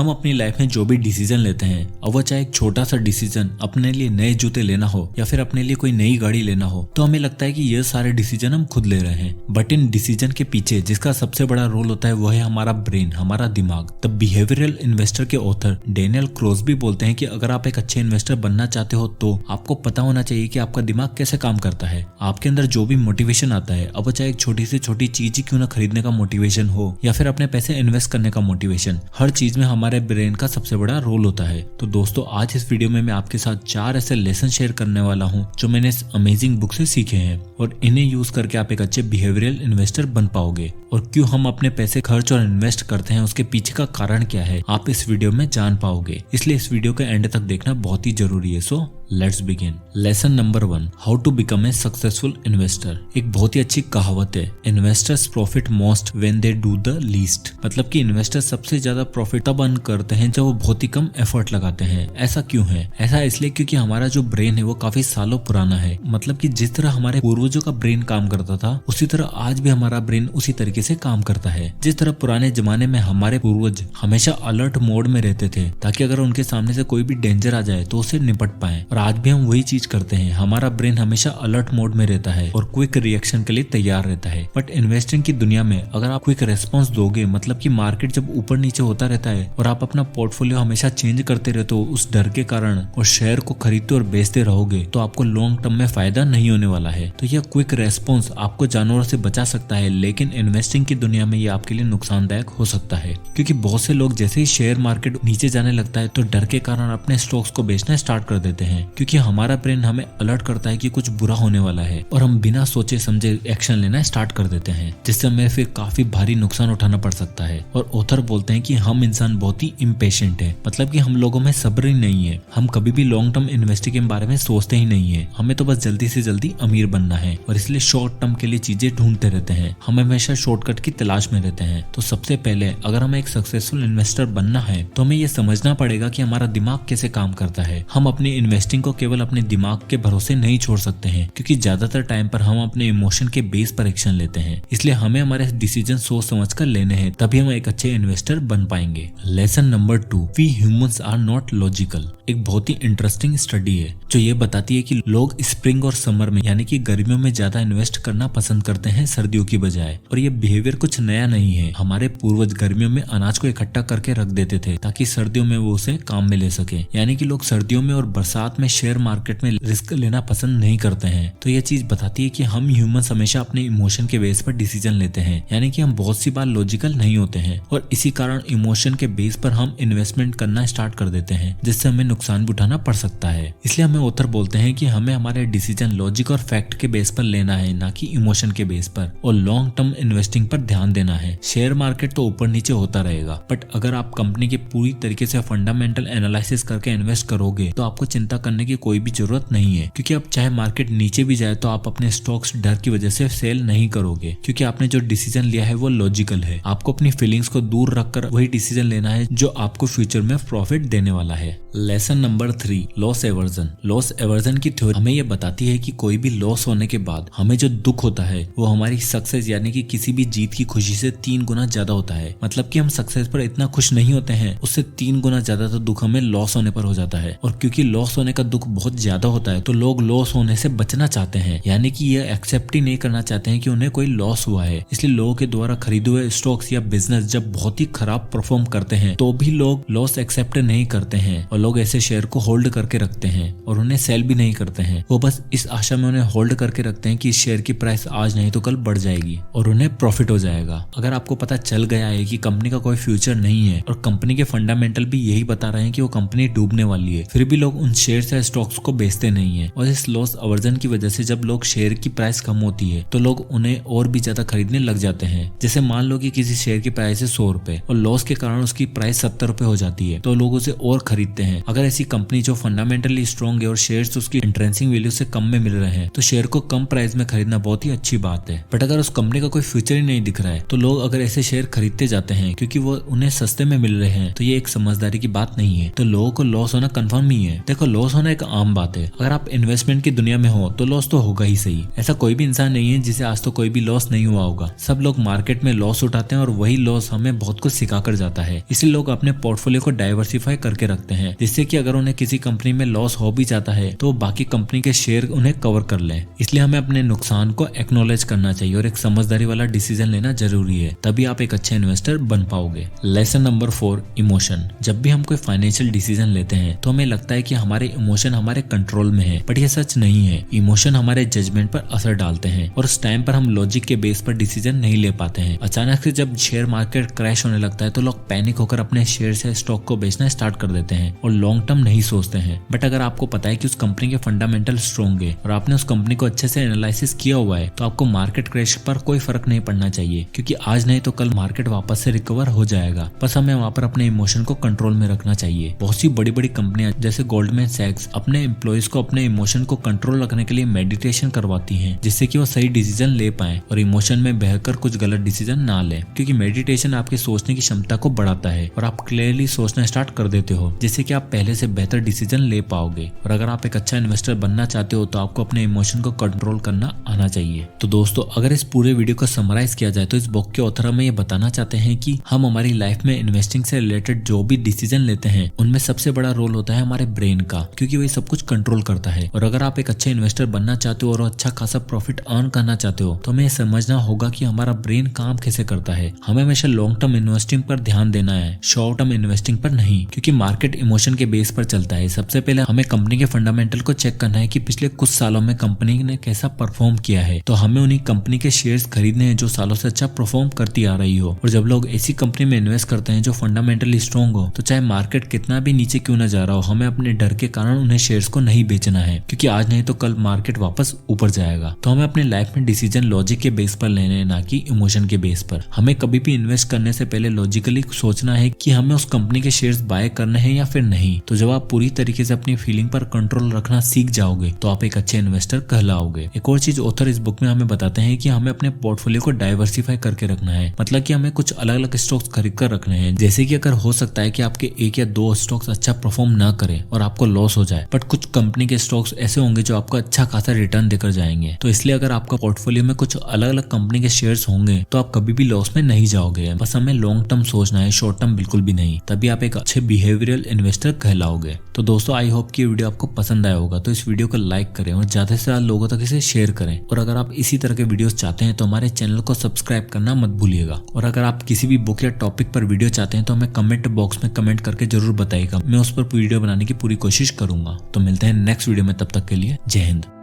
हम अपनी लाइफ में जो भी डिसीजन लेते हैं, अब वो चाहे एक छोटा सा डिसीजन अपने लिए नए जूते लेना हो या फिर अपने लिए कोई नई गाड़ी लेना हो, तो हमें लगता है कि ये सारे डिसीजन हम खुद ले रहे हैं। बट इन डिसीजन के पीछे जिसका सबसे बड़ा रोल होता है वो है हमारा ब्रेन, हमारा दिमाग। द बिहेवियरल इन्वेस्टर के ऑथर डेनियल क्रोसबी बोलते हैं कि अगर आप एक अच्छे इन्वेस्टर बनना चाहते हो तो आपको पता होना चाहिए कि आपका दिमाग कैसे काम करता है। आपके अंदर जो भी मोटिवेशन आता है, अब वो चाहे एक छोटी से छोटी चीज ही क्यों ना खरीदने का मोटिवेशन हो या फिर अपने पैसे इन्वेस्ट करने का मोटिवेशन, हर चीज में हमारे ब्रेन का सबसे बड़ा रोल होता है। तो दोस्तों, आज इस वीडियो में मैं आपके साथ 4 ऐसे लेसन शेयर करने वाला हूं जो मैंने इस अमेजिंग बुक से सीखे हैं और इन्हें यूज करके आप एक अच्छे बिहेवियरल इन्वेस्टर बन पाओगे। और क्यों हम अपने पैसे खर्च और इन्वेस्ट करते हैं, उसके पीछे का कारण क्या है, आप इस वीडियो में जान पाओगे। इसलिए इस वीडियो के एंड तक देखना बहुत ही जरूरी है। So let's begin. Lesson number 1, how to become a successful investor. एक बहुत ही अच्छी कहावत है, investors profit most when they do the least. मतलब कि इन्वेस्टर सबसे ज्यादा प्रॉफिट तब अर्न करते हैं जब वो बहुत ही कम एफर्ट लगाते हैं। ऐसा क्यों है? ऐसा इसलिए क्योंकि हमारा जो ब्रेन है वो काफी सालों पुराना है। मतलब कि जिस तरह हमारे पूर्वजों का ब्रेन काम करता था, उसी तरह आज भी हमारा ब्रेन उसी तरीके से काम करता है। जिस तरह पुराने जमाने में हमारे पूर्वज हमेशा अलर्ट मोड में रहते थे ताकि अगर उनके सामने से कोई भी डेंजर आ जाए तो उससे निपट पाए, और आज भी हम वही चीज करते हैं। हमारा ब्रेन हमेशा अलर्ट मोड में रहता है और क्विक रिएक्शन के लिए तैयार रहता है। बट इन्वेस्टिंग की दुनिया में अगर आप क्विक रेस्पॉन्स दोगे, मतलब कि मार्केट जब ऊपर नीचे होता रहता है और आप अपना पोर्टफोलियो हमेशा चेंज करते रहते हो उस डर के कारण, और शेयर को खरीदते और बेचते रहोगे, तो आपको लॉन्ग टर्म में फायदा नहीं होने वाला है। तो यह क्विक रेस्पॉन्स आपको जानवरों से बचा सकता है, लेकिन इन्वेस्टिंग की दुनिया में यह आपके लिए नुकसानदायक हो सकता है। क्योंकि बहुत से लोग जैसे ही शेयर मार्केट नीचे जाने लगता है तो डर के कारण अपने स्टॉक्स को बेचना स्टार्ट कर देते हैं, क्योंकि हमारा ब्रेन हमें अलर्ट करता है कि कुछ बुरा होने वाला है और हम बिना सोचे समझे एक्शन लेना स्टार्ट कर देते हैं, जिससे हमें फिर काफी भारी नुकसान उठाना पड़ सकता है। और ऑथर बोलते हैं कि हम इंसान बहुत ही इम्पेशेंट है, मतलब कि हम लोगों में सब्र ही नहीं है। हम कभी भी लॉन्ग टर्म इन्वेस्टिंग के बारे में सोचते ही नहीं है। हमें तो बस जल्दी से जल्दी अमीर बनना है और इसलिए शॉर्ट टर्म के लिए चीजें ढूंढते रहते हैं। हम हमेशा शॉर्टकट की तलाश में रहते हैं। तो सबसे पहले अगर हमें एक सक्सेसफुल इन्वेस्टर बनना है तो हमें यह समझना पड़ेगा कि हमारा दिमाग कैसे काम करता है। हम अपनी इन्वेस्टिंग को केवल अपने दिमाग के भरोसे नहीं छोड़ सकते हैं, क्योंकि ज्यादातर टाइम पर हम अपने इमोशन के बेस पर एक्शन लेते हैं। इसलिए हमें हमारे डिसीजन सोच समझ कर लेने हैं, तभी हम एक अच्छे इन्वेस्टर बन पाएंगे। Lesson number 2, we humans are not logical. एक बहुत ही इंटरेस्टिंग स्टडी है जो ये बताती है कि लोग स्प्रिंग और समर में, यानी कि गर्मियों में ज्यादा इन्वेस्ट करना पसंद करते हैं सर्दियों की बजाय। और ये बिहेवियर कुछ नया नहीं है। हमारे पूर्वज गर्मियों में अनाज को इकट्ठा करके रख देते थे ताकि सर्दियों में वो उसे काम में ले सके। यानी कि लोग सर्दियों में और बरसात में शेयर मार्केट में रिस्क लेना पसंद नहीं करते हैं। तो ये चीज बताती है कि हम ह्यूमंस हमेशा अपने इमोशन के बेस पर डिसीजन लेते हैं, यानी कि हम बहुत सी बार लॉजिकल नहीं होते हैं और इसी कारण इमोशन के बेस पर हम इन्वेस्टमेंट करना स्टार्ट कर देते हैं, जिससे हमें नुकसान भी उठाना पड़ सकता है। इसलिए हमें ऑथर बोलते हैं कि हमें हमारे डिसीजन लॉजिक और फैक्ट के बेस पर लेना है, ना कि इमोशन के बेस पर, और लॉन्ग टर्म इन्वेस्टिंग पर ध्यान देना है। शेयर मार्केट तो ऊपर नीचे होता रहेगा, बट अगर आप कंपनी के पूरी तरीके से फंडामेंटल एनालिसिस करके इन्वेस्ट करोगे तो आपको चिंता करने की कोई भी जरूरत नहीं है। क्योंकि अब चाहे मार्केट नीचे भी जाए तो आप अपने स्टॉक्स डर की वजह से सेल नहीं करोगे, क्योंकि आपने जो डिसीजन लिया है वो लॉजिकल है। आपको अपनी फीलिंग्स को दूर रखकर वही डिसीजन लेना है जो आपको फ्यूचर में प्रॉफिट देने वाला है। Lesson number 3, loss aversion. Loss aversion की थ्योरी हमें यह बताती है कि कोई भी लॉस होने के बाद हमें जो दुख होता है वो हमारी सक्सेस यानी कि किसी भी जीत की खुशी से 3 गुना ज्यादा होता है। मतलब कि हम सक्सेस पर इतना खुश नहीं होते हैं, उससे 3 गुना ज्यादा तो दुख हमें लॉस होने पर हो जाता है। और क्योंकि लॉस होने का दुख बहुत ज्यादा होता है तो लोग लॉस होने से बचना चाहते हैं, यानी कि ये एक्सेप्ट ही नहीं करना चाहते हैं कि उन्हें कोई लॉस हुआ है। इसलिए लोगों के द्वारा खरीदे हुए स्टॉक्स या बिजनेस जब बहुत ही खराब परफॉर्म करते हैं तो भी लोग लॉस एक्सेप्ट नहीं करते हैं और लोग ऐसे शेयर को होल्ड करके रखते हैं और उन्हें सेल भी नहीं करते हैं। वो बस इस आशा में उन्हें होल्ड करके रखते हैं कि इस शेयर की प्राइस आज नहीं तो कल बढ़ जाएगी और उन्हें प्रॉफिट हो जाएगा। अगर आपको पता चल गया है कि कंपनी का कोई फ्यूचर नहीं है और कंपनी के फंडामेंटल भी यही बता रहे हैं कि वो कंपनी डूबने वाली है, फिर भी लोग उन शेयर या स्टॉक्स को बेचते नहीं है। और इस लॉस अवर्जन की वजह से जब लोग शेयर की प्राइस कम होती है तो लोग उन्हें और भी ज्यादा खरीदने लग जाते हैं। जैसे मान लो कि किसी शेयर की प्राइस है 100 रुपए और लॉस के कारण उसकी प्राइस 70 रुपए हो जाती है, तो लोग उसे और खरीदते हैं। अगर ऐसी कंपनी जो फंडामेंटली स्ट्रॉन्ग है और शेयर्स उसकी इंट्रेंसिक वैल्यू से कम में मिल रहे हैं तो शेयर को कम प्राइस में खरीदना बहुत ही अच्छी बात है। बट अगर उस कंपनी का कोई फ्यूचर ही नहीं दिख रहा है तो लोग अगर ऐसे शेयर खरीदते जाते हैं क्योंकि वो उन्हें सस्ते में मिल रहे हैं, तो ये एक समझदारी की बात नहीं है। तो लोगों को लॉस होना कंफर्म ही है। देखो, लॉस होना एक आम बात है। अगर आप इन्वेस्टमेंट की दुनिया में हो तो लॉस तो होगा ही सही। ऐसा कोई भी इंसान नहीं है जिसे आज तो कोई भी लॉस नहीं हुआ होगा। सब लोग मार्केट में लॉस उठाते हैं और वही लॉस हमें बहुत कुछ सिखा कर जाता है। इसलिए लोग अपने पोर्टफोलियो को डाइवर्सिफाई करके रखते हैं, जिससे कि अगर उन्हें किसी कंपनी में लॉस हो भी जाता है तो बाकी कंपनी के शेयर उन्हें कवर कर लें। इसलिए हमें अपने नुकसान को एक्नॉलेज करना चाहिए और एक समझदारी वाला डिसीजन लेना जरूरी है, तभी आप एक अच्छे इन्वेस्टर बन पाओगे। Lesson number 4, emotion. जब भी हम कोई फाइनेंशियल डिसीजन लेते हैं तो हमें लगता है कि हमारे इमोशन हमारे कंट्रोल में है, बट ये सच नहीं है। इमोशन हमारे जजमेंट पर असर डालते हैं और उस टाइम पर हम लॉजिक के बेस पर डिसीजन नहीं ले पाते हैं। अचानक से जब शेयर मार्केट क्रैश होने लगता है तो लोग पैनिक होकर अपने शेयर से स्टॉक को बेचना स्टार्ट कर देते हैं और लॉन्ग टर्म नहीं सोचते हैं। बट अगर आपको पता है कि उस कंपनी के फंडामेंटल स्ट्रॉन्ग है और आपने उस कंपनी को अच्छे से एनालिसिस किया हुआ है, तो आपको मार्केट क्रैश पर कोई फर्क नहीं पड़ना चाहिए, क्योंकि आज नहीं तो कल मार्केट वापस से रिकवर हो जाएगा। बस हमें वहाँ पर अपने इमोशन को कंट्रोल में रखना चाहिए। बहुत सी बड़ी बड़ी कंपनियां जैसे गोल्डमैन सैक्स अपने एम्प्लॉइज को अपने इमोशन को कंट्रोल रखने के लिए मेडिटेशन करवाती हैं, जिससे कि वो सही डिसीजन ले पाए और इमोशन में बहकर कुछ गलत डिसीजन ना ले। क्योंकि मेडिटेशन आपके सोचने की क्षमता को बढ़ाता है और आप क्लियरली सोचना स्टार्ट कर देते हो, जिससे कि आप पहले से बेहतर डिसीजन ले पाओगे। और अगर आप एक अच्छा इन्वेस्टर बनना चाहते हो तो आपको अपने इमोशन को कंट्रोल करना आना चाहिए। तो दोस्तों, अगर इस पूरे वीडियो को समराइज किया जाए तो इस बुक के ऑथर हमें ये बताना चाहते हैं कि हम हमारी लाइफ में इन्वेस्टिंग से रिलेटेड जो भी डिसीजन लेते हैं उनमें सबसे बड़ा रोल होता है हमारे ब्रेन का, क्योंकि वही सब कुछ कंट्रोल करता है। और अगर आप एक अच्छे इन्वेस्टर बनना चाहते हो और अच्छा खासा प्रॉफिट अर्न करना चाहते हो तो हमें समझना होगा कि हमारा ब्रेन काम कैसे करता है। हमें हमेशा लॉन्ग टर्म इन्वेस्टिंग पर ध्यान देना है, शॉर्ट टर्म इन्वेस्टिंग पर नहीं, क्योंकि मार्केट इमोशन के बेस पर चलता है। सबसे पहले हमें कंपनी के फंडामेंटल को चेक करना है कि पिछले कुछ सालों में कंपनी ने कैसा परफॉर्म किया है। तो हमें उन्हीं कंपनी के शेयर्स खरीदने हैं जो सालों से अच्छा परफॉर्म करती आ रही हो। और जब लोग ऐसी कंपनी में इन्वेस्ट करते हैं जो फंडामेंटली स्ट्रॉन्ग हो, तो चाहे मार्केट कितना भी नीचे क्यों न जा रहा हो, हमें अपने डर के कारण उन्हें शेयर्स को नहीं बेचना है, क्योंकि आज नहीं तो कल मार्केट वापस ऊपर जाएगा। तो हमें अपने लाइफ में डिसीजन लॉजिक के बेस पर लेने हैं, ना कि इमोशन के बेस पर। हमें कभी भी इन्वेस्ट करने से पहले लॉजिकली सोचना है कि हमें उस कंपनी के शेयर्स बाय करने हैं या फिर नहीं। तो जब आप पूरी तरीके से अपनी फीलिंग पर कंट्रोल रखना सीख जाओगे तो आप एक अच्छे इन्वेस्टर कहलाओगे। एक और चीज ऑथर इस बुक में हमें बताते हैं कि हमें अपने पोर्टफोलियो को डाइवर्सिफाई करके रखना है, मतलब कि हमें कुछ अलग अलग स्टॉक्स खरीद कर रखने हैं। जैसे कि अगर हो सकता है कि आपके एक या दो स्टॉक्स अच्छा परफॉर्म ना करें और आपको लॉस हो जाए, बट कुछ कंपनी के स्टॉक्स ऐसे होंगे जो आपको अच्छा खासा रिटर्न देकर जाएंगे। तो इसलिए अगर आपका पोर्टफोलियो में कुछ अलग अलग कंपनी के शेयर्स होंगे तो आप कभी भी लॉस में नहीं जाओगे। बस हमें लॉन्ग टर्म सोचना है, शॉर्ट टर्म बिल्कुल भी नहीं, तभी आप एक अच्छे बिहेवियरल इन्वेस्टर कहलाओगे। तो दोस्तों, आई होप कि वीडियो आपको पसंद आया होगा। तो इस वीडियो को लाइक करें और ज्यादा से ज्यादा लोगों तक इसे शेयर करें। और अगर आप इसी तरह के वीडियोस चाहते हैं तो हमारे चैनल को सब्सक्राइब करना मत भूलिएगा। और अगर आप किसी भी बुक या टॉपिक पर वीडियो चाहते हैं तो हमें कमेंट बॉक्स में कमेंट करके जरूर बताइएगा। मैं उस पर वीडियो बनाने की पूरी कोशिश करूंगा। तो मिलते हैं नेक्स्ट वीडियो में, तब तक के लिए जय हिंद।